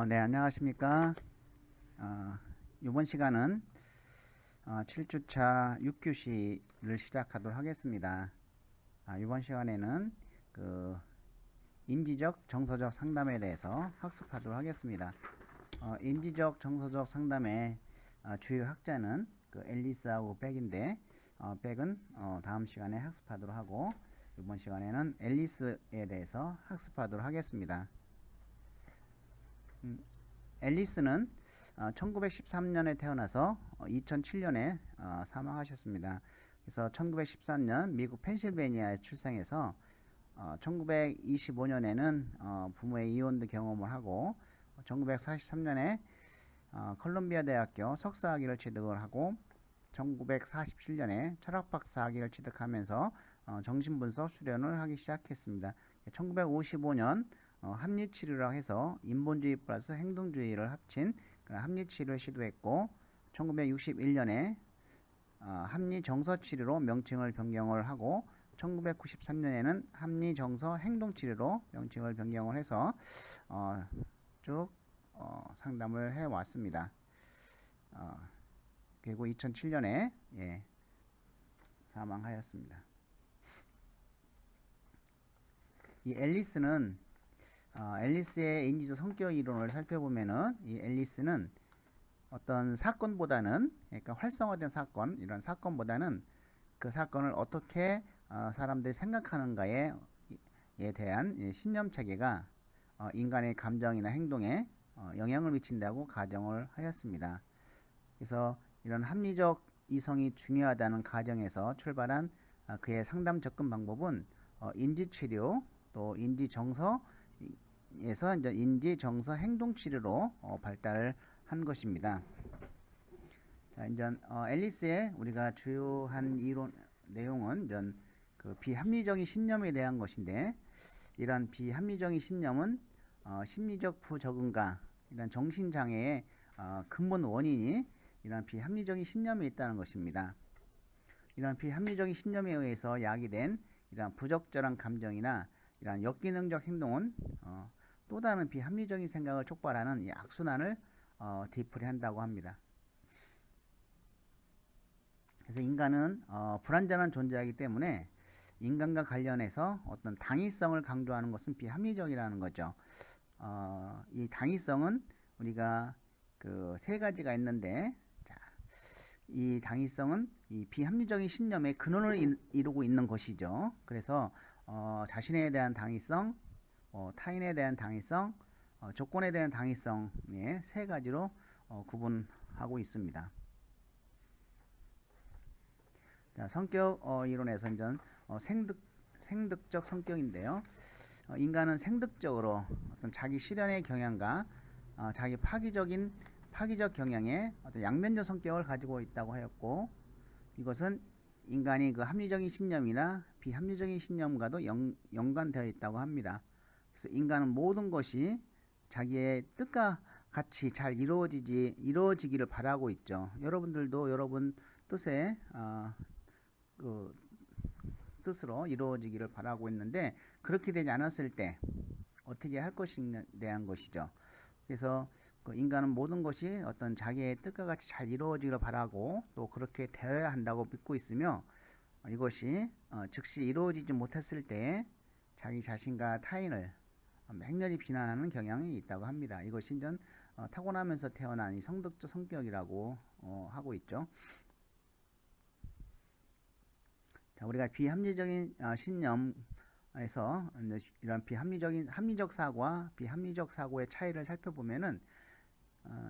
네, 안녕하십니까. 이번 시간은 7주차 6교시를 시작하도록 하겠습니다. 이번 시간에는 그 인지적, 정서적 상담에 대해서 학습하도록 하겠습니다. 인지적, 정서적 상담의 주요 학자는 그 앨리스하고 백인데, 백은 다음 시간에 학습하도록 하고, 이번 시간에는 앨리스에 대해서 학습하도록 하겠습니다. 앨리스는 1913년에 태어나서 2007년에 사망하셨습니다. 그래서 1914년 미국 펜실베니아에 출생해서 1925년에는 부모의 이혼도 경험을 하고 1943년에 컬럼비아 대학교 석사학위를 취득을 하고 1947년에 철학박사학위를 취득하면서 정신분석 수련을 하기 시작했습니다. 1955년 합리치료라고 해서 인본주의 플러스 행동주의를 합친 합리치료를 시도했고 1961년에 합리정서치료로 명칭을 변경을 하고 1993년에는 합리정서 행동치료로 명칭을 변경을 해서 쭉 상담을 해왔습니다. 그리고 2007년에 사망하였습니다. 이 앨리스는 앨리스의 인지적 성격 이론을 살펴보면은 이 앨리스는 어떤 사건보다는, 그러니까 활성화된 사건, 이런 사건보다는 그 사건을 어떻게 사람들이 생각하는가에 대한 신념 체계가 인간의 감정이나 행동에 영향을 미친다고 가정을 하였습니다. 그래서 이런 합리적 이성이 중요하다는 가정에서 출발한 그의 상담 접근 방법은 인지치료 또 인지정서에서 이제 인지정서 행동치료로 발달을 한 것입니다. 자, 이제 앨리스의 우리가 주요한 이론 내용은 이제 그 비합리적인 신념에 대한 것인데, 이런 비합리적인 신념은 심리적 부적응과 이런 정신장애의 근본 원인이 이런 비합리적인 신념에 있다는 것입니다. 이런 비합리적인 신념에 의해서 야기된 이런 부적절한 감정이나 이런 역기능적 행동은 또 다른 비합리적인 생각을 촉발하는 이 악순환을 되풀이한다고 합니다. 그래서 인간은 불완전한 존재이기 때문에 인간과 관련해서 어떤 당위성을 강조하는 것은 비합리적이라는 거죠. 이 당위성은 우리가 그 세 가지가 있는데, 자, 이 당위성은 이 비합리적인 신념의 근원을 이루고 있는 것이죠. 그래서 자신에 대한 당위성, 타인에 대한 당위성, 조건에 대한 당위성의 세 가지로 구분하고 있습니다. 자, 성격 이론에서 이제 생득적 성격인데요. 인간은 생득적으로 어떤 자기 실현의 경향과 자기 파기적 경향의 어떤 양면적 성격을 가지고 있다고 하였고, 이것은 인간이 그 합리적인 신념이나 비합리적인 신념과도 연관되어 있다고 합니다. 그래서 인간은 모든 것이 자기의 뜻과 같이 잘 이루어지기를 바라고 있죠. 여러분들도 여러분 뜻에 그 뜻으로 이루어지기를 바라고 있는데, 그렇게 되지 않았을 때 어떻게 할 것인가에 대한 것이죠. 그래서 그 인간은 모든 것이 어떤 자기의 뜻과 같이 잘 이루어지기를 바라고 또 그렇게 되어야 한다고 믿고 있으며, 이것이 즉시 이루어지지 못했을 때 자기 자신과 타인을 맹렬히 비난하는 경향이 있다고 합니다. 이것이 이제 타고나면서 태어난 이 성득적 성격이라고 하고 있죠. 자, 우리가 비합리적인 신념에서 이런 합리적 사고와 비합리적 사고의 차이를 살펴보면은,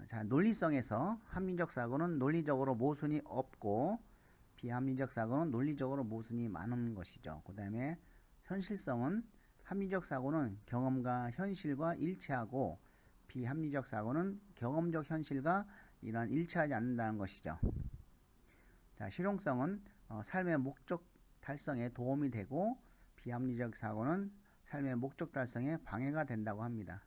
자, 논리성에서 합리적 사고는 논리적으로 모순이 없고 비합리적 사고는 논리적으로 모순이 많은 것이죠. 그 다음에 현실성은 합리적 사고는 경험과 현실과 일치하고 비합리적 사고는 경험적 현실과 이런 일치하지 않는다는 것이죠. 자, 실용성은 삶의 목적 달성에 도움이 되고 비합리적 사고는 삶의 목적 달성에 방해가 된다고 합니다.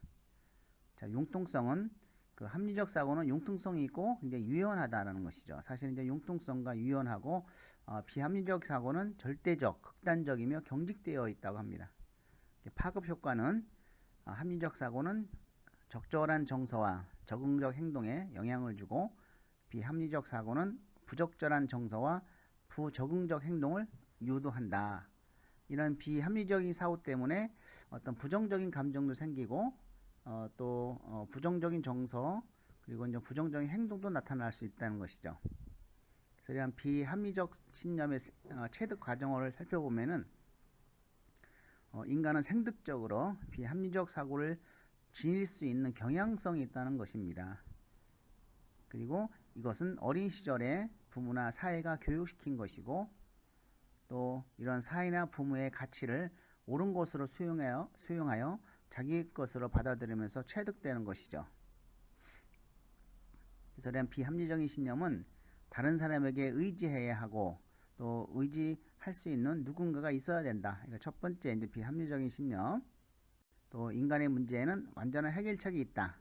자, 융통성은 그 합리적 사고는 융통성이 있고 굉장히 유연하다는 것이죠. 사실 이제 융통성과 유연하고 비합리적 사고는 절대적, 극단적이며 경직되어 있다고 합니다. 파급 효과는 합리적 사고는 적절한 정서와 적응적 행동에 영향을 주고, 비합리적 사고는 부적절한 정서와 부적응적 행동을 유도한다. 이런 비합리적인 사고 때문에 어떤 부정적인 감정도 생기고, 또 부정적인 정서, 그리고 이제 부정적인 행동도 나타날 수 있다는 것이죠. 그래서 이런 비합리적 신념의 체득 과정을 살펴보면은, 인간은 생득적으로 비합리적 사고를 지닐 수 있는 경향성이 있다는 것입니다. 그리고 이것은 어린 시절에 부모나 사회가 교육시킨 것이고, 또 이런 사회나 부모의 가치를 옳은 것으로 수용하여 자기 것으로 받아들이면서 체득되는 것이죠. 그래서 이런 비합리적인 신념은 다른 사람에게 의지해야 하고, 또 의지할 수 있는 누군가가 있어야 된다. 이거 첫 번째 이제 비합리적인 신념. 또 인간의 문제에는 완전한 해결책이 있다.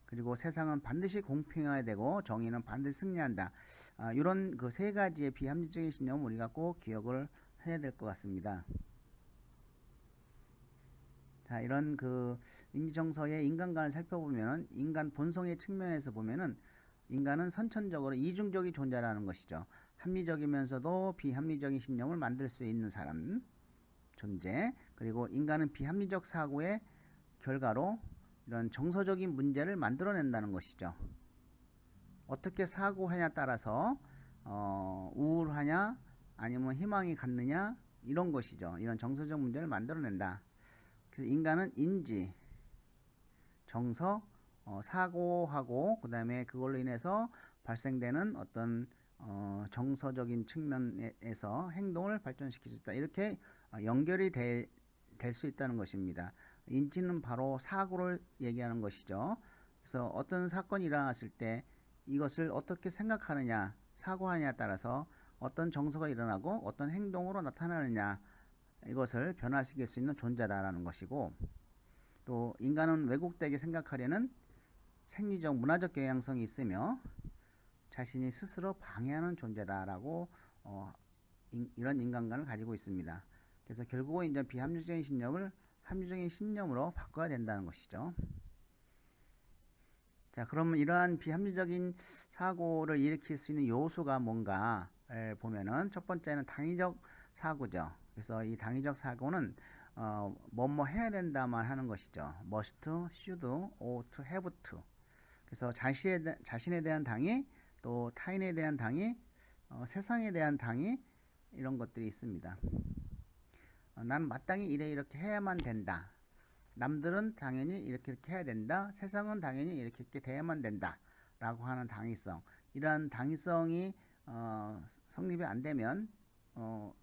그리고 세상은 반드시 공평해야 되고 정의는 반드시 승리한다. 이런 그 세 가지의 비합리적인 신념을 우리가 꼭 기억을 해야 될 것 같습니다. 자, 이런 그 인지정서의 인간관을 살펴보면, 인간 본성의 측면에서 보면은 인간은 선천적으로 이중적인 존재라는 것이죠. 합리적이면서도 비합리적인 신념을 만들 수 있는 사람, 존재. 그리고 인간은 비합리적 사고의 결과로 이런 정서적인 문제를 만들어낸다는 것이죠. 어떻게 사고하냐에 따라서 우울하냐 아니면 희망이 갖느냐, 이런 것이죠. 이런 정서적 문제를 만들어낸다. 그래서 인간은 인지, 정서, 사고하고, 그 다음에 그걸로 인해서 발생되는 어떤 정서적인 측면에서 행동을 발전시킬 수 있다. 이렇게 연결이 될 수 있다는 것입니다. 인지는 바로 사고를 얘기하는 것이죠. 그래서 어떤 사건이 일어났을 때 이것을 어떻게 생각하느냐, 사고하느냐에 따라서 어떤 정서가 일어나고 어떤 행동으로 나타나느냐, 이것을 변화시킬 수 있는 존재다라는 것이고, 또 인간은 왜곡되게 생각하려는 생리적 문화적 경향성이 있으며 자신이 스스로 방해하는 존재다라고 이런 인간관을 가지고 있습니다. 그래서 결국은 이제 비합리적인 신념을 합리적인 신념으로 바꿔야 된다는 것이죠. 자, 그러면 이러한 비합리적인 사고를 일으킬 수 있는 요소가 뭔가를 보면은, 첫 번째는 당위적 사고죠. 그래서 이 당위적 사고는 뭐뭐 해야 된다만 하는 것이죠. must, should, ought, have to. 그래서 자신에 대한 당위, 또 타인에 대한 당위, 세상에 대한 당위, 이런 것들이 있습니다. 난 마땅히 이렇게 해야만 된다. 남들은 당연히 이렇게 해야 된다. 세상은 당연히 이렇게 돼야만 된다. 라고 하는 당위성. 이러한 당위성이 성립이 안 되면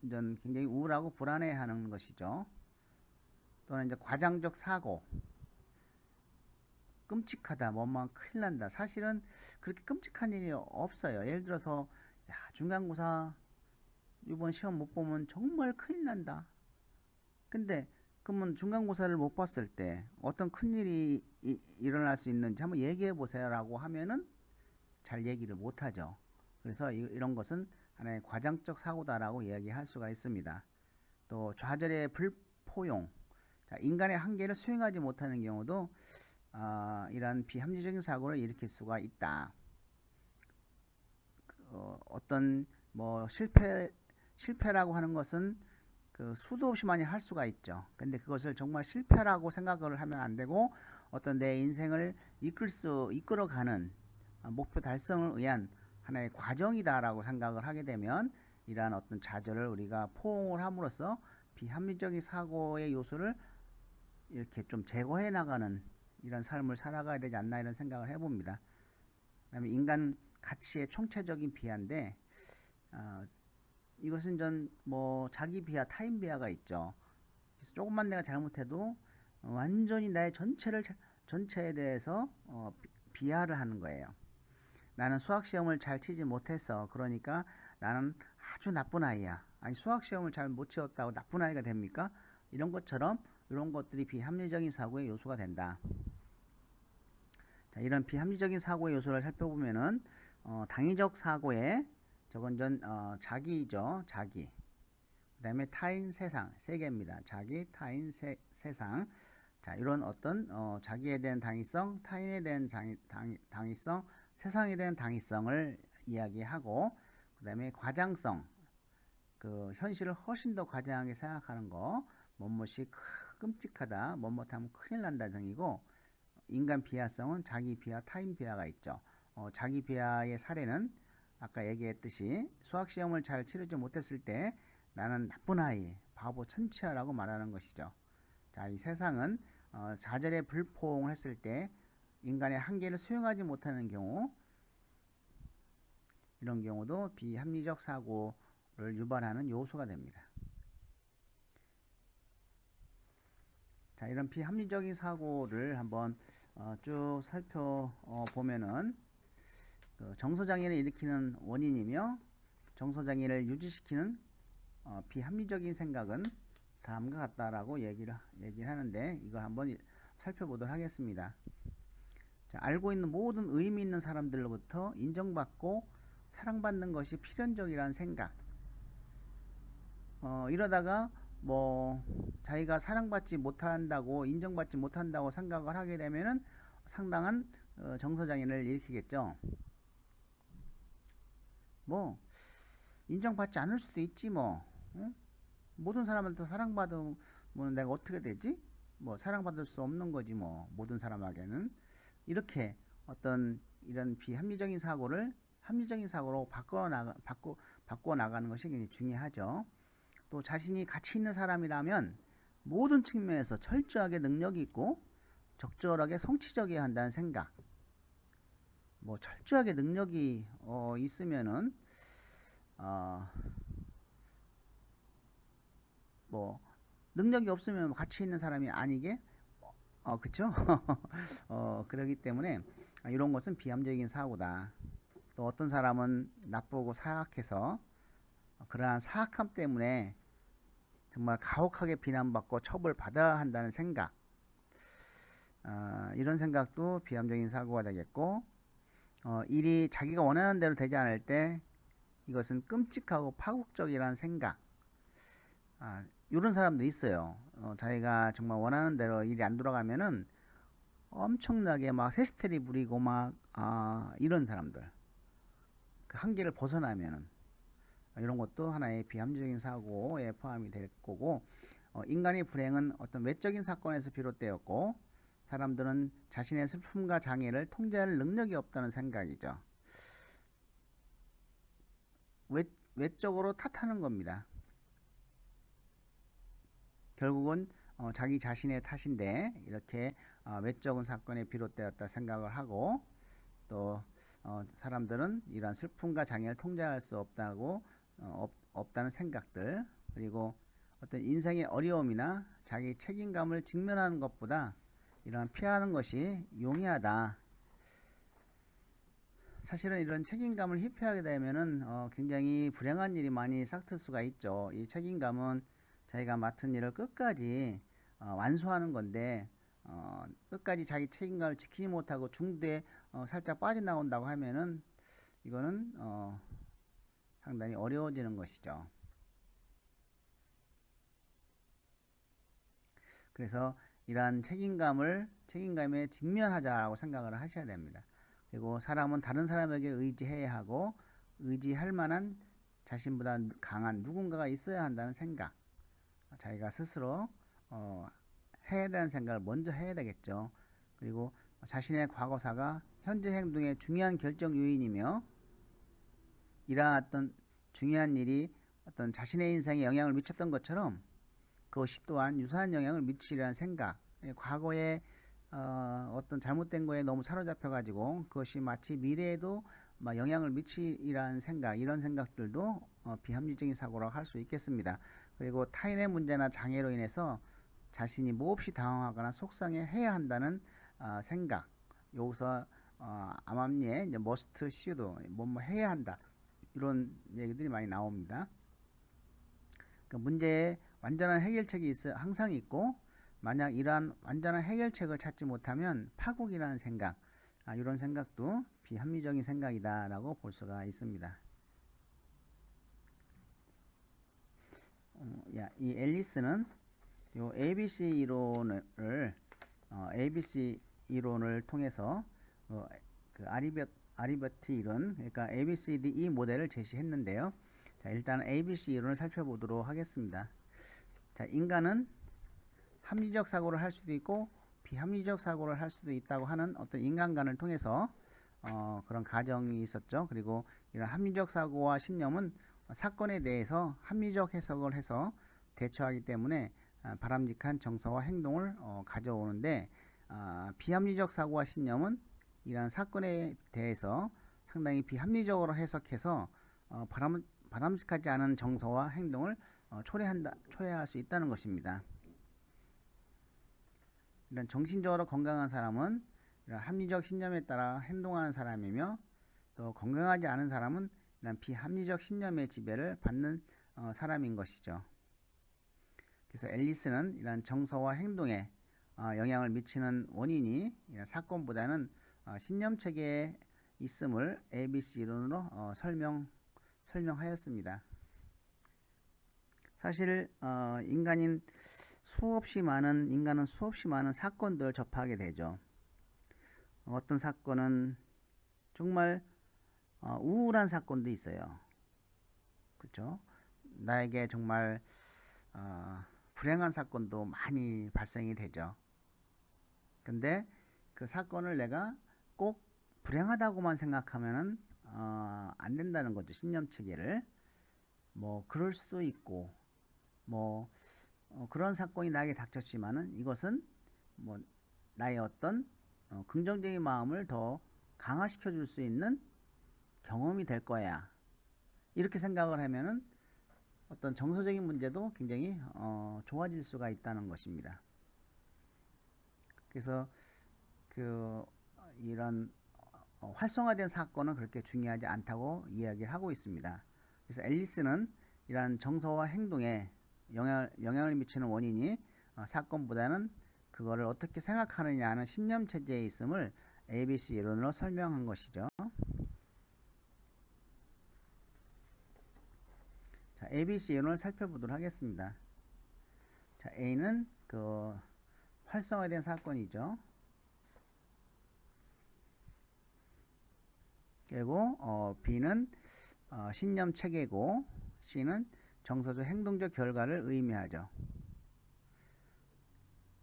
이제 굉장히 우울하고 불안해하는 것이죠. 또는 이제 과장적 사고. 끔찍하다, 뭐만 큰일 난다. 사실은 그렇게 끔찍한 일이 없어요. 예를 들어서 중간고사 이번 시험 못 보면 정말 큰일 난다. 근데 그러면 중간고사를 못 봤을 때 어떤 큰일이 일어날 수 있는지 한번 얘기해 보세요 라고 하면은 잘 얘기를 못하죠. 그래서 이런 것은 하나의 과장적 사고다라고 이야기할 수가 있습니다. 또 좌절의 불포용, 인간의 한계를 수행하지 못하는 경우도 이러한 비합리적인 사고를 일으킬 수가 있다. 어떤 뭐 실패라고 하는 것은 그 수도 없이 많이 할 수가 있죠. 근데 그것을 정말 실패라고 생각을 하면 안 되고, 어떤 내 인생을 이끌어가는 목표 달성을 위한 하나의 과정이다라고 생각을 하게 되면, 이러한 어떤 좌절을 우리가 포옹을 함으로써 비합리적인 사고의 요소를 이렇게 좀 제거해 나가는 이런 삶을 살아가야 되지 않나, 이런 생각을 해봅니다. 그다음에 인간 가치의 총체적인 비하인데, 이것은 전 뭐 자기 비하, 타인 비하가 있죠. 그래서 조금만 내가 잘못해도 완전히 나의 전체에 대해서 비하를 하는 거예요. 나는 수학 시험을 잘 치지 못해서 그러니까 나는 아주 나쁜 아이야. 아니, 수학 시험을 잘 못 치었다고 나쁜 아이가 됩니까? 이런 것처럼 이런 것들이 비합리적인 사고의 요소가 된다. 자, 이런 비합리적인 사고의 요소를 살펴보면은 당위적 사고에 저건 자기죠. 자기. 그 다음에 타인, 세상. 세 개입니다. 자기, 타인, 세상. 자, 이런 어떤 자기에 대한 당위성, 타인에 대한 당위성, 세상에 대한 당위성을 이야기하고, 그 다음에 과장성, 그 현실을 훨씬 더 과장하게 생각하는 거, 뭐뭇이 끔찍하다, 뭐뭇하면 큰일 난다 등이고, 인간 비하성은 자기 비하, 타인 비하가 있죠. 자기 비하의 사례는 아까 얘기했듯이 수학 시험을 잘 치르지 못했을 때 나는 나쁜 아이, 바보 천치야라고 말하는 것이죠. 자, 이 세상은 좌절에 불포응을 했을 때 인간의 한계를 수용하지 못하는 경우, 이런 경우도 비합리적 사고를 유발하는 요소가 됩니다. 자, 이런 비합리적인 사고를 한번 쭉 살펴보면은 정서장애를 일으키는 원인이며 정서장애를 유지시키는 비합리적인 생각은 다음과 같다라고 얘기를 하는데, 이걸 한번 살펴보도록 하겠습니다. 자, 알고 있는 모든 의미 있는 사람들로부터 인정받고 사랑받는 것이 필연적이라는 생각. 이러다가 뭐 자기가 사랑받지 못한다고, 인정받지 못한다고 생각을 하게 되면은 상당한 정서장애를 일으키겠죠. 뭐 인정받지 않을 수도 있지 뭐. 응? 모든 사람한테 사랑받으면 내가 어떻게 되지? 뭐 사랑받을 수 없는 거지 뭐, 모든 사람에게는. 이렇게 어떤 이런 비합리적인 사고를 합리적인 사고로 바꿔 나가는 것이 굉장히 중요하죠. 또 자신이 가치 있는 사람이라면 모든 측면에서 철저하게 능력이 있고 적절하게 성취적이어야 한다는 생각. 뭐 철저하게 능력이 있으면은 뭐 능력이 없으면 가치 있는 사람이 아니게, 그쵸? 그러기 때문에 이런 것은 비합리적인 사고다. 또 어떤 사람은 나쁘고 사악해서 그러한 사악함 때문에 정말 가혹하게 비난받고 처벌받아야 한다는 생각, 이런 생각도 비합리적인 사고가 되겠고, 일이 자기가 원하는 대로 되지 않을 때 이것은 끔찍하고 파국적이라는 생각, 이런 사람도 있어요. 자기가 정말 원하는 대로 일이 안 돌아가면은 엄청나게 막 히스테리 부리고 막 이런 사람들, 그 한계를 벗어나면은 이런 것도 하나의 비합리적인 사고에 포함이 될 거고, 인간의 불행은 어떤 외적인 사건에서 비롯되었고 사람들은 자신의 슬픔과 장애를 통제할 능력이 없다는 생각이죠. 외적으로 탓하는 겁니다. 결국은 자기 자신의 탓인데 이렇게 외적인 사건에 비롯되었다 생각을 하고, 또 사람들은 이러한 슬픔과 장애를 통제할 수 없다는 생각들, 그리고 어떤 인생의 어려움이나 자기 책임감을 직면하는 것보다 이러한 피하는 것이 용이하다. 사실은 이런 책임감을 회피하게 되면은 굉장히 불행한 일이 많이 싹틀 수가 있죠. 이 책임감은 자기가 맡은 일을 끝까지 완수하는 건데, 끝까지 자기 책임감을 지키지 못하고 중도에 살짝 빠져나온다고 하면은 이거는 상당히 어려워지는 것이죠. 그래서 이러한 책임감에 직면하자라고 생각을 하셔야 됩니다. 그리고 사람은 다른 사람에게 의지해야 하고 의지할 만한 자신보다 강한 누군가가 있어야 한다는 생각, 자기가 스스로 해야 되는 생각을 먼저 해야 되겠죠. 그리고 자신의 과거사가 현재 행동의 중요한 결정 요인이며, 이러한 어떤 중요한 일이 어떤 자신의 인생에 영향을 미쳤던 것처럼 그것이 또한 유사한 영향을 미치리라는 생각, 과거에 어떤 잘못된 거에 너무 사로잡혀 가지고 그것이 마치 미래에도 영향을 미치리라는 생각, 이런 생각들도 비합리적인 사고라고 할 수 있겠습니다. 그리고 타인의 문제나 장애로 인해서 자신이 몹시 당황하거나 속상해해야 한다는 생각, 여기서 암암리에 이제 must, should, 뭐 해야 한다, 이런 얘기들이 많이 나옵니다. 그 문제에 완전한 해결책이 항상 있고, 만약 이러한 완전한 해결책을 찾지 못하면 파국이라는 생각, 이런 생각도 비합리적인 생각이다라고 볼 수가 있습니다. 이 앨리스는 요 ABC 이론을 ABC 이론을 통해서 그 아리버티 이론, 그러니까 ABCDE 모델을 제시했는데요. 자, 일단 ABC 이론을 살펴보도록 하겠습니다. 자, 인간은 합리적 사고를 할 수도 있고 비합리적 사고를 할 수도 있다고 하는 어떤 인간관을 통해서 그런 가정이 있었죠. 그리고 이런 합리적 사고와 신념은 사건에 대해서 합리적 해석을 해서 대처하기 때문에 바람직한 정서와 행동을 가져오는데, 비합리적 사고와 신념은 이러한 사건에 대해서 상당히 비합리적으로 해석해서 바람직하지 않은 정서와 행동을 초래할 수 있다는 것입니다. 이런 정신적으로 건강한 사람은 이런 합리적 신념에 따라 행동하는 사람이며, 또 건강하지 않은 사람은 이런 비합리적 신념의 지배를 받는 사람인 것이죠. 그래서 앨리스는 이런 정서와 행동에 영향을 미치는 원인이 이런 사건보다는 신념 체계에 있음을 ABC 이론으로 설명하였습니다. 사실 인간은 수없이 많은 사건들을 접하게 되죠. 어떤 사건은 정말 우울한 사건도 있어요. 그렇죠? 나에게 정말 불행한 사건도 많이 발생이 되죠. 근데 그 사건을 내가 꼭 불행하다고만 생각하면은 안 된다는 거죠. 신념 체계를. 뭐 그럴 수도 있고, 뭐 그런 사건이 나에게 닥쳤지만은 이것은 뭐 나의 어떤 긍정적인 마음을 더 강화시켜 줄 수 있는 경험이 될 거야. 이렇게 생각을 하면은 어떤 정서적인 문제도 굉장히 좋아질 수가 있다는 것입니다. 그래서 이런 활성화된 사건은 그렇게 중요하지 않다고 이야기를 하고 있습니다. 그래서 앨리스는 이러한 정서와 행동에 영향을 미치는 원인이 사건보다는 그거를 어떻게 생각하느냐 하는 신념 체제에 있음을 ABC 이론으로 설명한 것이죠. 자, ABC 이론을 살펴보도록 하겠습니다. 자, A는 그 활성화된 사건이죠. 그리고 B는 신념 체계고, C는 정서적 행동적 결과를 의미하죠.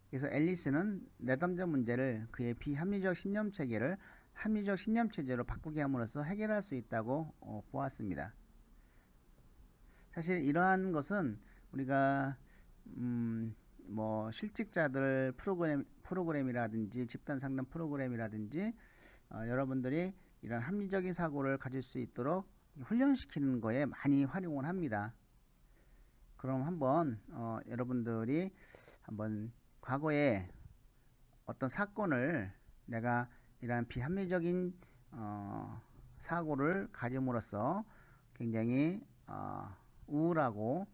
그래서 앨리스는 내담자 문제를 그의 비합리적 신념 체계를 합리적 신념 체제로 바꾸게 함으로써 해결할 수 있다고 보았습니다. 사실 이러한 것은 우리가 뭐 실직자들 프로그램이라든지 집단 상담 프로그램이라든지 여러분들이 이런 합리적인 사고를 가질 수 있도록 훈련시키는 거에 많이 활용을 합니다. 그럼 한번 여러분들이 한번 과거에 어떤 사건을 내가 이러한 비합리적인 사고를 가짐으로써 굉장히 우울하고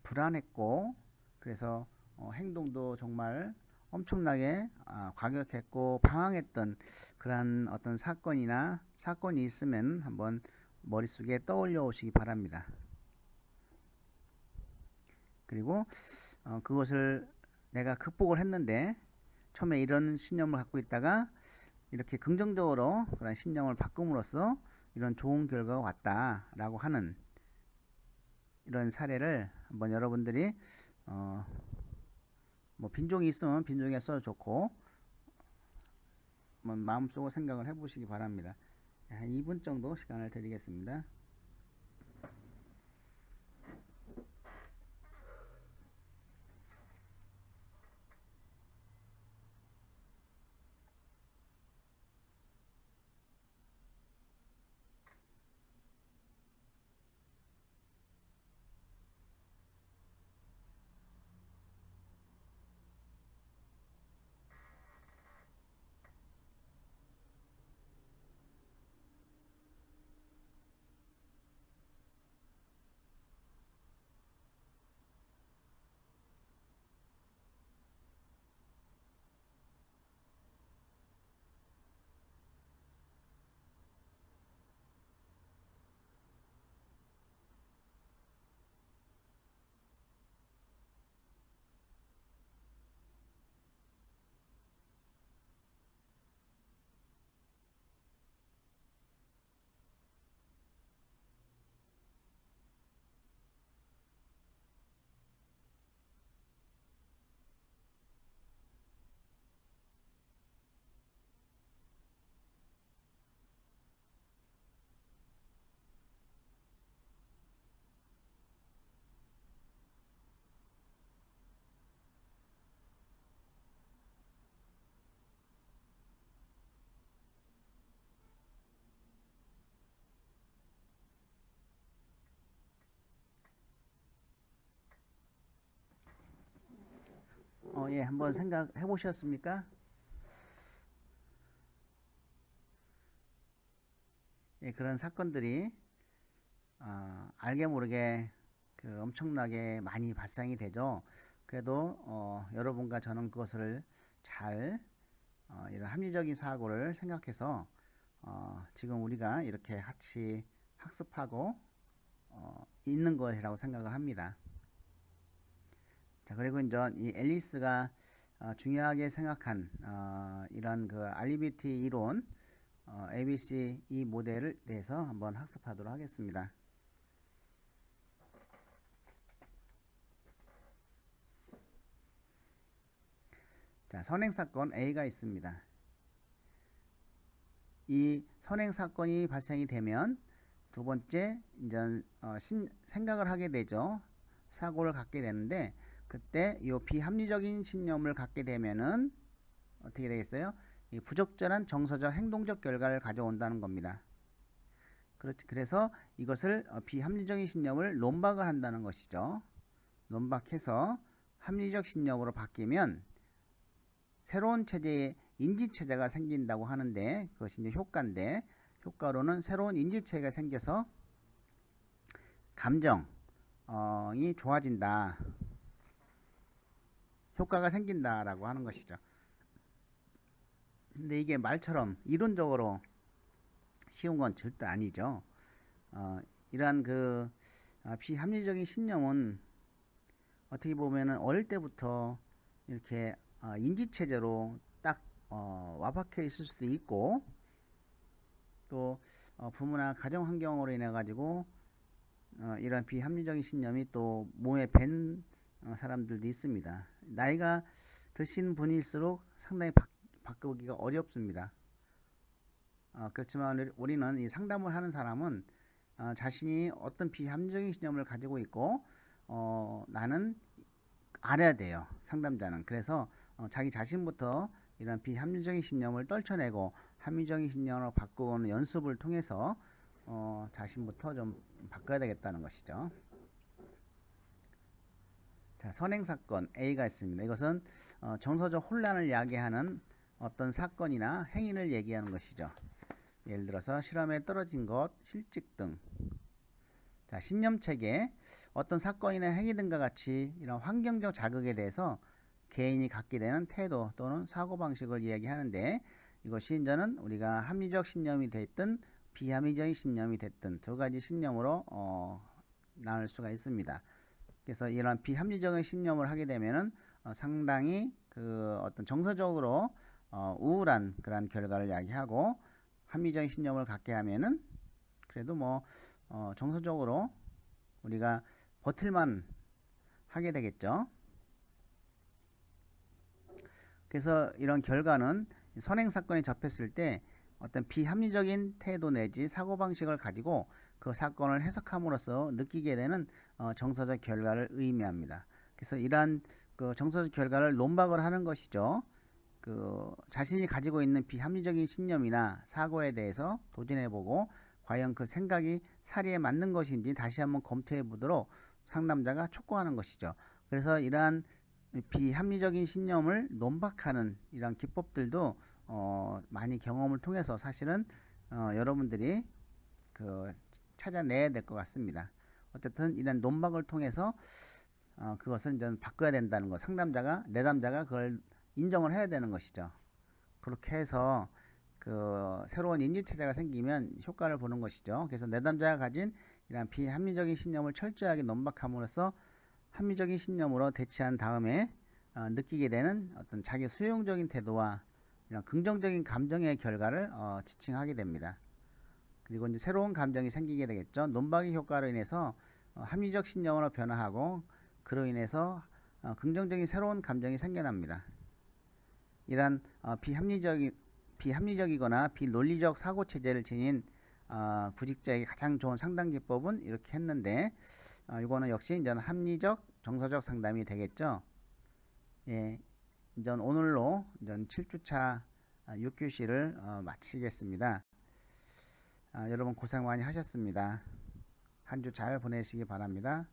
불안했고, 그래서 행동도 정말 엄청나게 과격했고 방황했던 그런 어떤 사건이 있으면 한번 머릿속에 떠올려 오시기 바랍니다. 그리고 그것을 내가 극복을 했는데, 처음에 이런 신념을 갖고 있다가 이렇게 긍정적으로 그런 신념을 바꿈으로써 이런 좋은 결과가 왔다라고 하는 이런 사례를 한번 여러분들이 뭐 빈종이 있으면 빈종에 써도 좋고, 마음속으로 생각을 해보시기 바랍니다. 한 2분 정도 시간을 드리겠습니다. 예, 한번 생각해 보셨습니까? 예, 그런 사건들이 알게 모르게 그 엄청나게 많이 발생이 되죠. 그래도 여러분과 저는 그것을 잘 이런 합리적인 사고를 생각해서 지금 우리가 이렇게 같이 학습하고 있는 것이라고 생각을 합니다. 자, 그리고 이제 이 앨리스가 중요하게 생각한 이런 그 알리비티 이론 ABC 이 모델을 대해서 한번 학습하도록 하겠습니다. 자, 선행사건 A가 있습니다. 이 선행사건이 발생이 되면 두 번째 이제 생각을 하게 되죠. 사고를 갖게 되는데 그때 이 비합리적인 신념을 갖게 되면은 어떻게 되겠어요? 이 부적절한 정서적 행동적 결과를 가져온다는 겁니다. 그래서 이것을 비합리적인 신념을 논박을 한다는 것이죠. 논박해서 합리적 신념으로 바뀌면 새로운 체제의 인지체제가 생긴다고 하는데 그것이 이제 효과인데 효과로는 새로운 인지체제가 생겨서 감정이 좋아진다. 효과가 생긴다라고 하는 것이죠. 근데 이게 말처럼 이론적으로 쉬운 건 절대 아니죠. 이러한 그 비합리적인 신념은 어떻게 보면은 어릴 때부터 이렇게 인지체제로 딱 와박혀 있을 수도 있고 또 부모나 가정 환경으로 인해 가지고 이런 비합리적인 신념이 또 몸에 밴 사람들도 있습니다. 나이가 드신 분일수록 상당히 바꾸기가 어렵습니다. 그렇지만 우리는 이 상담을 하는 사람은 자신이 어떤 비합리적인 신념을 가지고 있고 나는 알아야 돼요. 상담자는. 그래서 자기 자신부터 이런 비합리적인 신념을 떨쳐내고 합리적인 신념으로 바꾸는 연습을 통해서 자신부터 좀 바꿔야 되겠다는 것이죠. 자, 선행사건 A가 있습니다. 이것은 정서적 혼란을 야기하는 어떤 사건이나 행위를 얘기하는 것이죠. 예를 들어서 실험에 떨어진 것, 실직 등. 자, 신념체계, 어떤 사건이나 행위 등과 같이 이런 환경적 자극에 대해서 개인이 갖게 되는 태도 또는 사고방식을 이야기하는데 이것이 이제는 우리가 합리적 신념이 됐든 비합리적인 신념이 됐든 두 가지 신념으로 나눌 수가 있습니다. 그래서 이런 비합리적인 신념을 하게 되면은 상당히 그 어떤 정서적으로 우울한 그런 결과를 야기하고 합리적인 신념을 갖게 하면은 그래도 뭐 정서적으로 우리가 버틸만 하게 되겠죠. 그래서 이런 결과는 선행사건에 접했을 때 어떤 비합리적인 태도 내지 사고방식을 가지고 그 사건을 해석함으로써 느끼게 되는 정서적 결과를 의미합니다. 그래서 이러한 그 정서적 결과를 논박을 하는 것이죠. 그 자신이 가지고 있는 비합리적인 신념이나 사고에 대해서 도전해보고 과연 그 생각이 사리에 맞는 것인지 다시 한번 검토해 보도록 상담자가 촉구하는 것이죠. 그래서 이러한 비합리적인 신념을 논박하는 이런 기법들도 많이 경험을 통해서 사실은 여러분들이 그 찾아내야 될 것 같습니다. 어쨌든 이런 논박을 통해서 그것을 이제 바꿔야 된다는 것, 상담자가 내담자가 그걸 인정을 해야 되는 것이죠. 그렇게 해서 그 새로운 인지체제가 생기면 효과를 보는 것이죠. 그래서 내담자가 가진 이런 비합리적인 신념을 철저하게 논박함으로써 합리적인 신념으로 대치한 다음에 느끼게 되는 어떤 자기 수용적인 태도와 이런 긍정적인 감정의 결과를 지칭하게 됩니다. 그리고 이제 새로운 감정이 생기게 되겠죠. 논박의 효과로 인해서 합리적 신념으로 변화하고 그로 인해서 긍정적인 새로운 감정이 생겨납니다. 이러한 비합리적이거나 비논리적 사고 체제를 지닌 구직자에게 가장 좋은 상담 기법은 이렇게 했는데 이거는 역시 이제 합리적 정서적 상담이 되겠죠. 예, 이제 오늘로 이제 7주차 6교시를 마치겠습니다. 여러분 고생 많이 하셨습니다. 한 주 잘 보내시기 바랍니다.